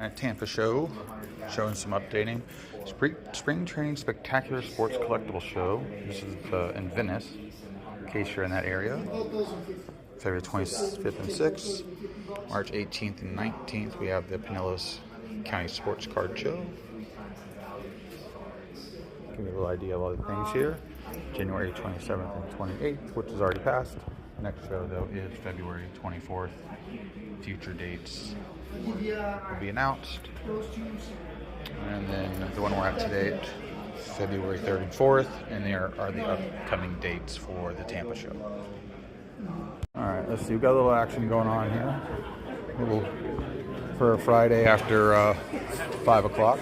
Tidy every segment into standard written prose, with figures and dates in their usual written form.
At Tampa show, showing some updating. Spring Training Spectacular Sports Collectible Show. This is in Venice, in case you're in that area. February 25th and 6th. March 18th and 19th, we have the Pinellas County Sports Card Show. Give you a little idea of all the things here. January 27th and 28th, which is already passed. Next show, though, is February 24th. Future dates will be announced. And then the one we're at today, February 3rd and 4th, and there are the upcoming dates for the Tampa show. Alright, let's see, we've got a little action going on here. For a Friday after 5 o'clock.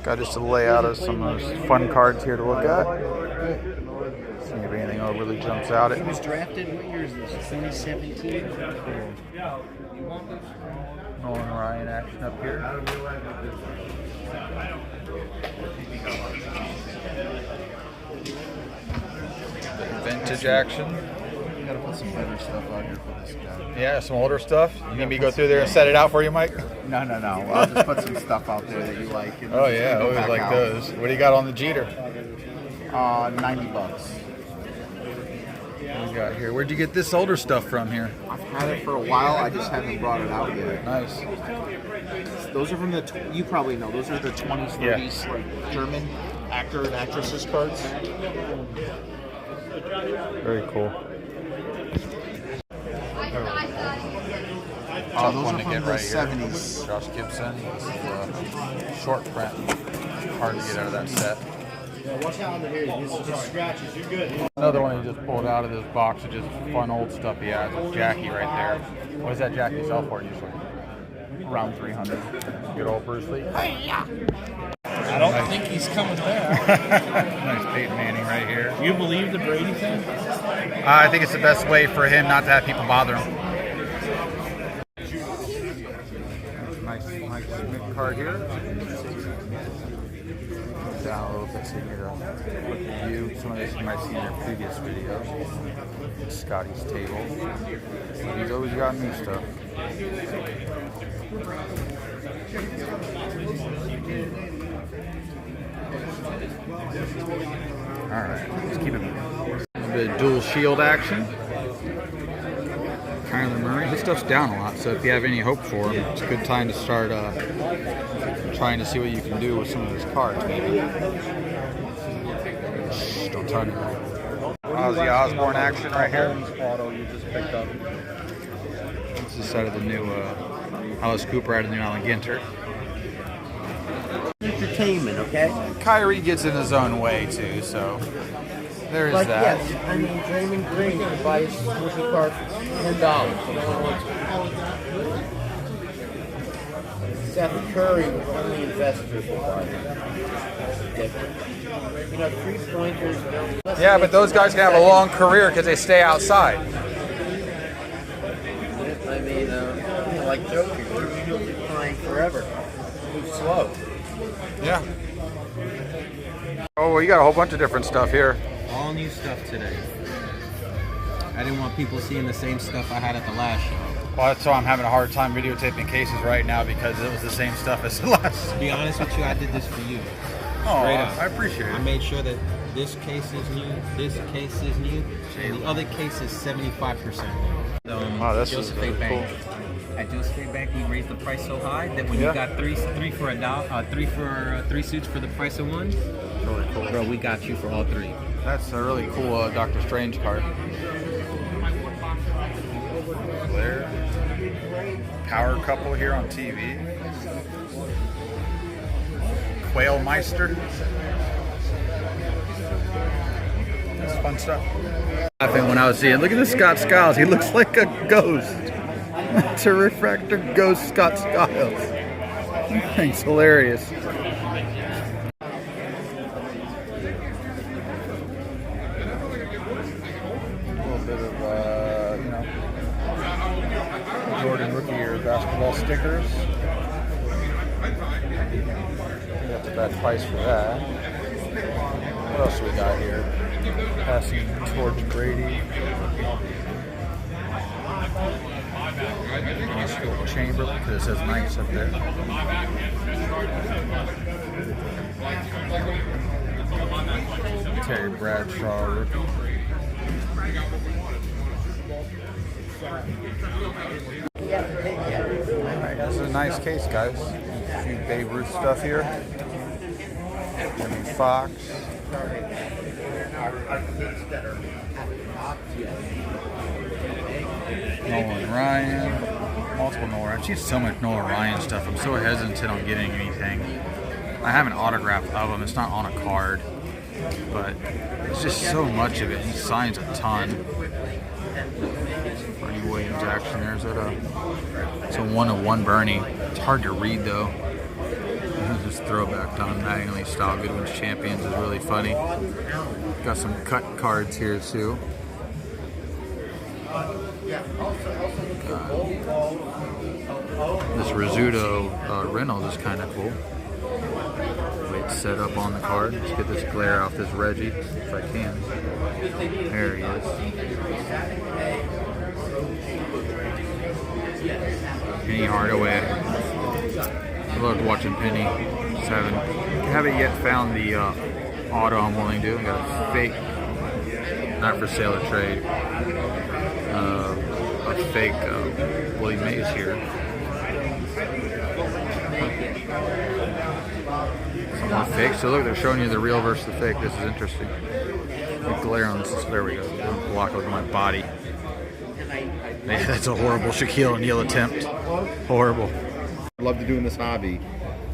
Got just a layout of some of those fun cards here to look at. See if anything really jumps out at He was drafted, what year is this? 2017? Nolan Ryan action up here. Vintage action. You gotta put some better stuff out here for this guy. Yeah, some older stuff. You need me to go through there and set it out for you, Mike? No. I'll just put some stuff out there that you like. Oh yeah, I always like those. What do you got on the Jeter? $90. What do we got here? Where'd you get this older stuff from here? I've had it for a while. I just haven't brought it out yet. Nice. Those are from the. You probably know. Those are the 20s, 30s, like German actor and actresses cards. Very cool. Those one are to from get the right 70s. Here. Josh Gibson. This is a short print. Hard to get out of that set. Watch out under here. Just scratches. You're good. Another one he just pulled out of this box of just fun old stuff he has. It's Jackie right there. What does that Jackie sell for usually? Around 300. Good old Bruce Lee. I don't think he's coming back. Nice Peyton Manning right here. You believe the Brady thing? I think it's the best way for him not to have people bother him. Nice Smith card here. Down a little bit so you get a look at you. Some of this you might see in their previous videos. Scotty's table. He's always got new stuff. Alright, let's keep it moving. A bit of dual shield action. Kyler Murray. His stuff's down a lot, so if you have any hope for him, it's a good time to start trying to see what you can do with some of his cards, maybe. Shh, don't tell anybody. Ozzy Osbourne action right here. This is a set of the new Alice Cooper out of the new Allen Ginter. Entertainment, okay? Kyrie gets in his own way, too, so there is that. Yes, I mean, Draymond Green can buy his rookie card for $10. Seth Curry, only investors will buy them. You know, 3-pointers. Yeah, but those guys can have a long career because they stay outside. I mean, like Joker, he'll be playing forever. Move slow. Yeah. Oh, well, you got a whole bunch of different stuff here. All new stuff today. I didn't want people seeing the same stuff I had at the last show. Well, that's why I'm having a hard time videotaping cases right now because it was the same stuff as the last. To be honest with you, I did this for you. Oh, Straight up. I appreciate it. I made sure that this case is new, this case is new, and the other case is 75% new. Wow, that's Joseph really A. Bank. At Joseph A. Bank, we raised the price so high that when you got three for three suits for the price of one, Really cool. bro, we got you for all three. That's a really cool Doctor Strange card. Blair. Power couple here on TV. Quail Meister. That's fun stuff. Laughing when I was seeing, look at this Scott Skiles. He looks like a ghost. It's a refractor ghost Scott Skiles. He's hilarious. Jordan rookie year basketball stickers. That's a bad price for that. What else do we got here? Passing towards Brady. Chamber, because it says nice up there. Terry Bradshaw rookie. Alright, this is a nice case, guys. A few Babe Ruth stuff here. Jimmy Fox. Nolan Ryan. Multiple Nolan Ryan. She's so much Nolan Ryan stuff. I'm so hesitant on getting anything. I have an autograph of him. It's not on a card, but it's just so much of it. He signs a ton. Bernie Williams action. There's it's a 1-of-1 Bernie. It's hard to read though. This throwback Don Mattingly style Goodwin's Champions is really funny. Got some cut cards here too. This Rizzuto Reynolds is kind of cool. It's set up on the card. Let's get this glare off this Reggie if I can. There he is. Penny Hardaway. I love watching Penny. Just haven't yet found the auto I'm willing to do. I got a fake, not for sale or trade, a fake Willie Mays here. Some more fakes. So look, they're showing you the real versus the fake. This is interesting. The glare on this. There we go. I'm block over my body. Man, that's a horrible Shaquille O'Neal attempt. Horrible. I'd love to do in this hobby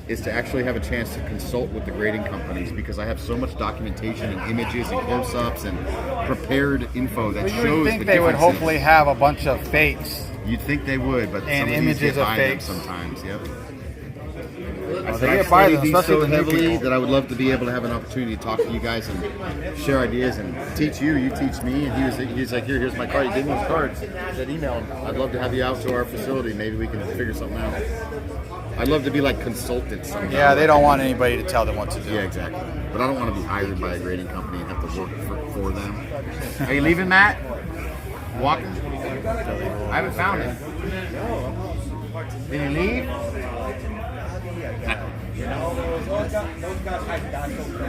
is to actually have a chance to consult with the grading companies, because I have so much documentation and images and close-ups and prepared info that shows you would think they would hopefully have a bunch of fakes. You'd think they would, but and some images of fakes sometimes. Yep. They get by them, especially so the new heavily people. that I would love to be able to have an opportunity to talk to you guys and share ideas and teach you. You teach me, and he was like, here's my card. He gave me his cards. He said, email him. I'd love to have you out to our facility. Maybe we can figure something out. I'd love to be like consultants. Somehow. Yeah, they don't want anybody to tell them what to do. Yeah, exactly. But I don't want to be hired by a grading company and have to work for them. Are you leaving, Matt? Walking? I haven't found him. Did he leave?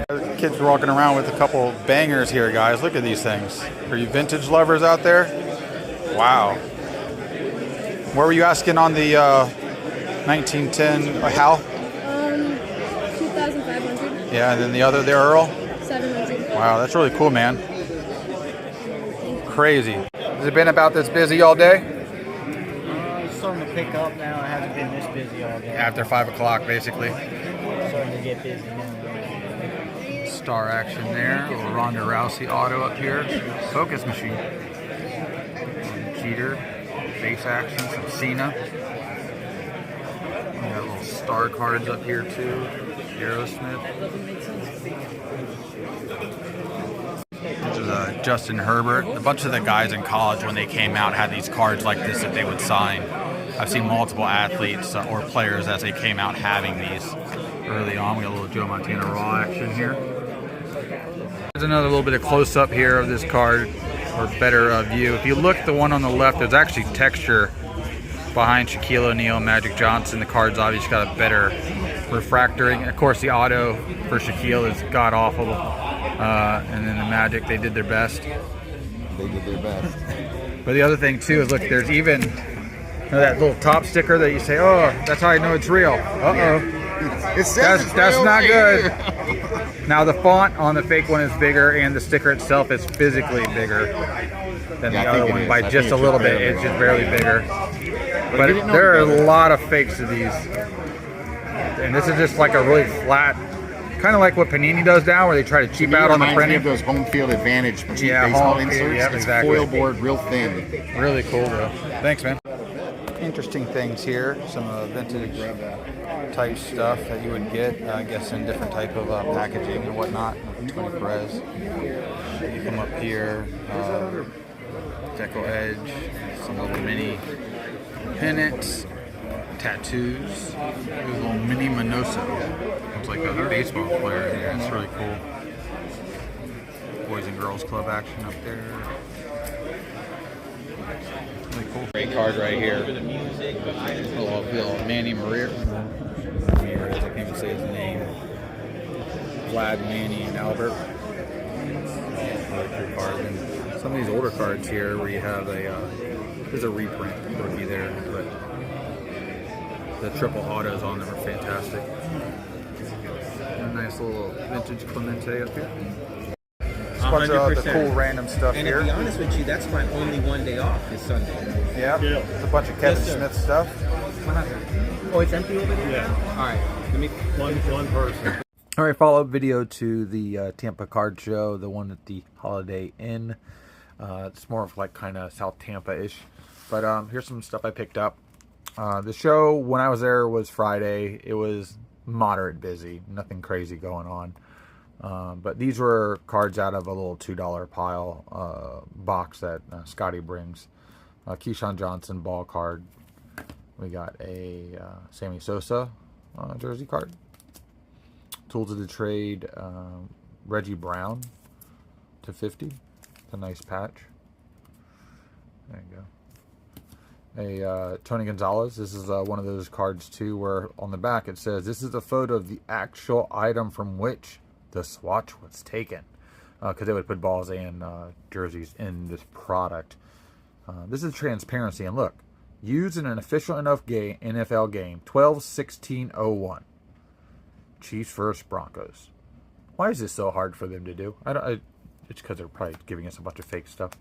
The kids are walking around with a couple bangers here, guys. Look at these things. Are you vintage lovers out there? Wow. Where were you asking on the 1910 Hal? 2,500. Yeah, and then the other there, Earl? 700. Wow, that's really cool, man. Crazy. Has it been about this busy all day? It's starting to pick up now. It hasn't been this busy all day. After 5 o'clock, basically. Starting to get busy now. Star action there. A little Ronda Rousey auto up here. Focus machine. Jeter. Base action. Some Cena. We got little star cards up here too. Aerosmith. This is Justin Herbert. A bunch of the guys in college when they came out had these cards like this that they would sign. I've seen multiple athletes or players as they came out having these early on. We got a little Joe Montana Raw action here. There's another little bit of close up here of this card, or better view. If you look at the one on the left, there's actually texture behind Shaquille O'Neal, Magic Johnson. The card's obviously got a better refractoring. Of course, the auto for Shaquille is god awful. And then the Magic, they did their best. They did their best. But the other thing too is, look, there's even that little top sticker that you say, oh, that's how I know it's real. It says That's not good. Now the font on the fake one is bigger, and the sticker itself is physically bigger than the other one by just a little bit. It's just barely bigger. But there are a lot of fakes of these. And this is just like a really flat, kind of like what Panini does now, where they try to cheap out on the printing. Of those home field advantage Yeah, baseball home inserts. field, yeah, It's exactly. foil board, real thin. Really cool though. Thanks, man. Interesting things here. Some vintage type stuff that you would get, I guess, in different type of packaging and whatnot. Tony Perez. You come up here, Deco Edge, some little mini pennants, tattoos. There's a little mini Minoso. Looks like a baseball player in here. It's really cool. Boys and Girls Club action up there. Really cool. Great card right here. Little Manny Maria. I can't even say his name. Vlad, Manny, and Albert. Really cool card. And some of these older cards here where you have there's a reprint rookie there, but the triple autos on them are fantastic. And a nice little vintage Clemente up here. Just a bunch of the cool random stuff and here. And to be honest with you, that's my only one day off this Sunday. Yeah, it's a bunch of Kevin Smith stuff. What happened? Oh, it's empty over there? Yeah. All right. Let me One person. All right, follow-up video to the Tampa card show, the one at the Holiday Inn. It's more of like kind of South Tampa-ish. But here's some stuff I picked up. The show, when I was there, was Friday. It was moderate busy. Nothing crazy going on. But these were cards out of a little $2 pile box that Scotty brings. Keyshawn Johnson ball card. We got a Sammy Sosa jersey card. Tools of the Trade, Reggie Brown /50. It's a nice patch. There you go. A Tony Gonzalez. This is one of those cards too where on the back it says this is a photo of the actual item from which the swatch was taken, because they would put balls and jerseys in this product. This is transparency, and look, used in an official NFL game, 12/16/01. Chiefs versus Broncos. Why is this so hard for them to do? It's because they're probably giving us a bunch of fake stuff.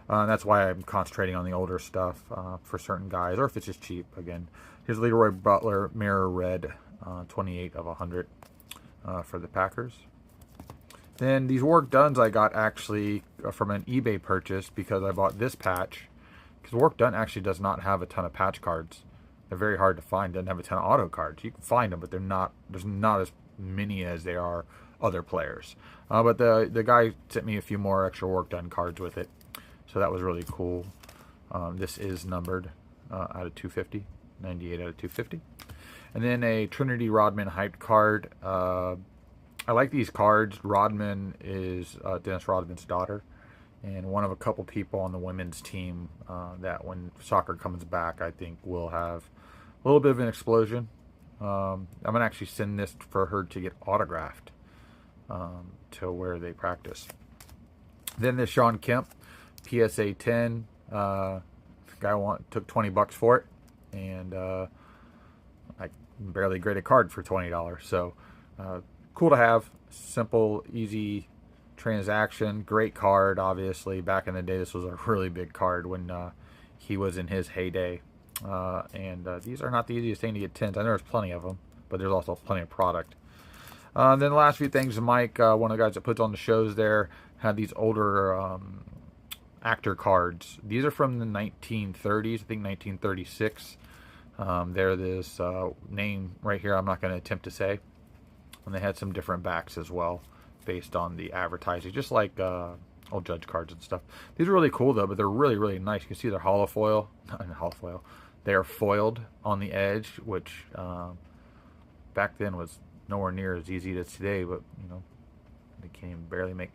That's why I'm concentrating on the older stuff for certain guys, or if it's just cheap. Again, here's Leroy Butler Mirror Red, 28/100 for the Packers. Then these Warwick Duns I got actually from an eBay purchase because I bought this patch. Because Warwick Dunn actually does not have a ton of patch cards. They're very hard to find. Doesn't have a ton of auto cards. You can find them, but they're not. There's not as many as there are other players. But the guy sent me a few more extra Warwick Dunn cards with it, so that was really cool. This is numbered out of 250, 98 out of 250, and then a Trinity Rodman hyped card. I like these cards. Rodman is Dennis Rodman's daughter, and one of a couple people on the women's team that when soccer comes back, I think will have a little bit of an explosion. I'm going to actually send this for her to get autographed to where they practice. Then this Sean Kemp PSA 10. Guy took $20 for it, and I barely graded a card for $20. So cool to have. Simple, easy transaction. Great card, obviously. Back in the day, this was a really big card when he was in his heyday. And these are not the easiest thing to get 10s. I know there's plenty of them, but there's also plenty of product. Then the last few things, Mike, one of the guys that puts on the shows there, had these older actor cards. These are from the 1930s, I think 1936. They're this name right here I'm not going to attempt to say. And they had some different backs as well based on the advertising, just like old Judge cards and stuff. These are really cool though, but they're really, really nice. You can see they're holofoil. Not holofoil. They are foiled on the edge, which back then was nowhere near as easy as today, but you know, they can't even barely make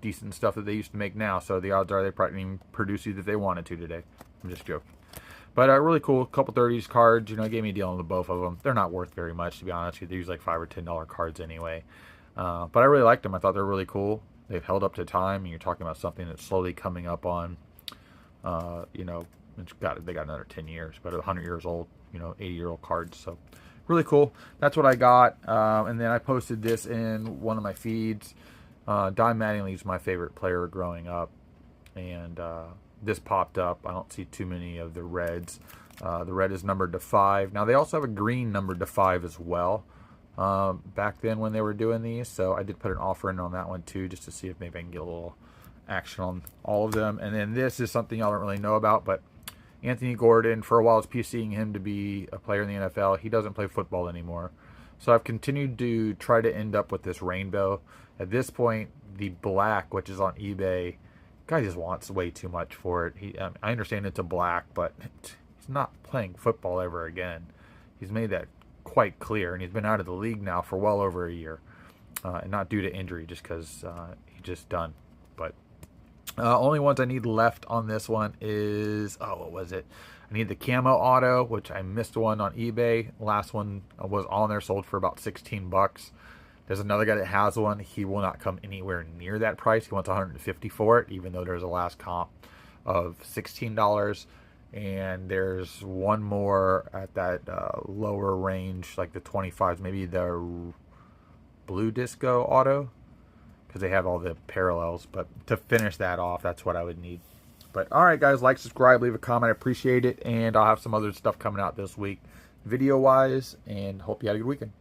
decent stuff that they used to make now, so the odds are they probably didn't even produce these if they wanted to today. I'm just joking. But really cool, couple 30s cards. You know, gave me a deal on the both of them. They're not worth very much, to be honest with you. They're usually like $5 or $10 cards anyway. But I really liked them. I thought they were really cool. They've held up to time, and you're talking about something that's slowly coming up on, you know, they got another 10 years, but 100 years old, you know, 80-year-old cards. So really cool. That's what I got. And then I posted this in one of my feeds. Don Mattingly's my favorite player growing up, and this popped up. I don't see too many of the reds. The red is numbered to 5. Now they also have a green numbered to 5 as well. Back then when they were doing these, so I did put an offer in on that one too, just to see if maybe I can get a little action on all of them. And then this is something y'all don't really know about, but Anthony Gordon, for a while, I was PCing him to be a player in the NFL. He doesn't play football anymore, so I've continued to try to end up with this rainbow. At this point, the black, which is on eBay, guy just wants way too much for it. I understand it's a black, but he's not playing football ever again. He's made that quite clear, and he's been out of the league now for well over a year, and not due to injury, just because he's just done. But Only ones I need left on this one is, oh, what was it? I need the camo auto, which I missed one on eBay. Last one was on there, sold for about 16 bucks. There's another guy that has one. He will not come anywhere near that price. He wants 150 for it, even though there's a last comp of $16. And there's one more at that lower range, like the 25s, maybe the Blue Disco auto, because they have all the parallels. But to finish that off, that's what I would need. But all right, guys, like, subscribe, leave a comment. I appreciate it. And I'll have some other stuff coming out this week video wise, and hope you had a good weekend.